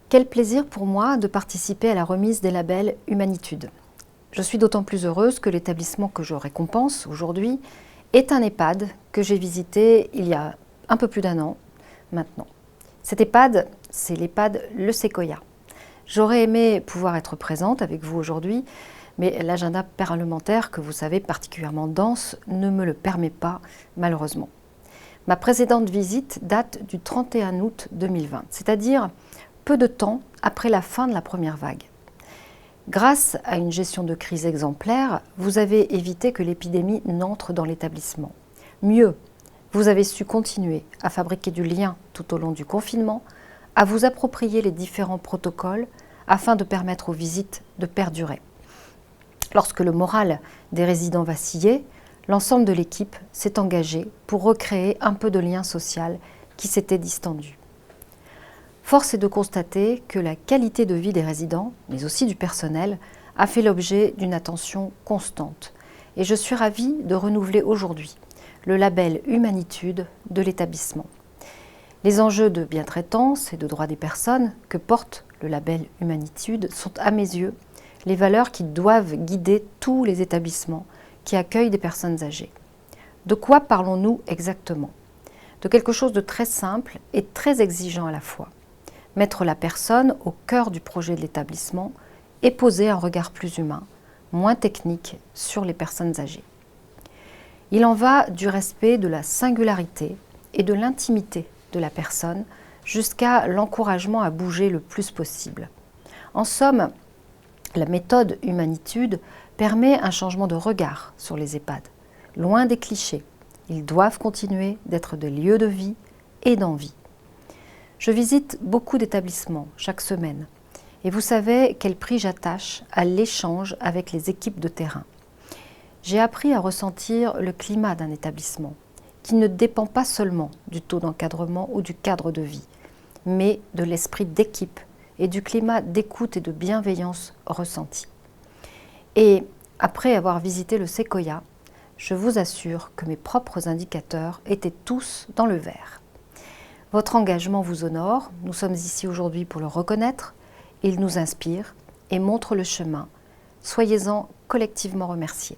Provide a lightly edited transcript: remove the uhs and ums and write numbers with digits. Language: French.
Quel plaisir pour moi de participer à la remise des labels Humanitude. Je suis d'autant plus heureuse que l'établissement que je récompense aujourd'hui est un EHPAD que j'ai visité il y a un peu plus d'un an maintenant. Cet EHPAD, c'est l'EHPAD Le Séquoia. J'aurais aimé pouvoir être présente avec vous aujourd'hui, mais l'agenda parlementaire, que vous savez particulièrement dense, ne me le permet pas, malheureusement. Ma précédente visite date du 31 août 2020, c'est-à-dire peu de temps après la fin de la première vague. Grâce à une gestion de crise exemplaire, vous avez évité que l'épidémie n'entre dans l'établissement. Mieux, vous avez su continuer à fabriquer du lien tout au long du confinement, à vous approprier les différents protocoles afin de permettre aux visites de perdurer. Lorsque le moral des résidents vacillait, l'ensemble de l'équipe s'est engagé pour recréer un peu de lien social qui s'était distendu. Force est de constater que la qualité de vie des résidents, mais aussi du personnel, a fait l'objet d'une attention constante. Et je suis ravie de renouveler aujourd'hui le label Humanitude de l'établissement. Les enjeux de bientraitance et de droit des personnes que porte le label Humanitude sont à mes yeux les valeurs qui doivent guider tous les établissements qui accueillent des personnes âgées. De quoi parlons-nous exactement? De quelque chose de très simple et très exigeant à la fois. Mettre la personne au cœur du projet de l'établissement et poser un regard plus humain, moins technique sur les personnes âgées. Il en va du respect de la singularité et de l'intimité de la personne jusqu'à l'encouragement à bouger le plus possible. En somme, la méthode Humanitude permet un changement de regard sur les EHPAD. Loin des clichés, ils doivent continuer d'être des lieux de vie et d'envie. Je visite beaucoup d'établissements chaque semaine et vous savez quel prix j'attache à l'échange avec les équipes de terrain. J'ai appris à ressentir le climat d'un établissement qui ne dépend pas seulement du taux d'encadrement ou du cadre de vie, mais de l'esprit d'équipe et du climat d'écoute et de bienveillance ressenti. Et après avoir visité le Séquoia, je vous assure que mes propres indicateurs étaient tous dans le vert. Votre engagement vous honore, nous sommes ici aujourd'hui pour le reconnaître, il nous inspire et montre le chemin. Soyez-en collectivement remerciés.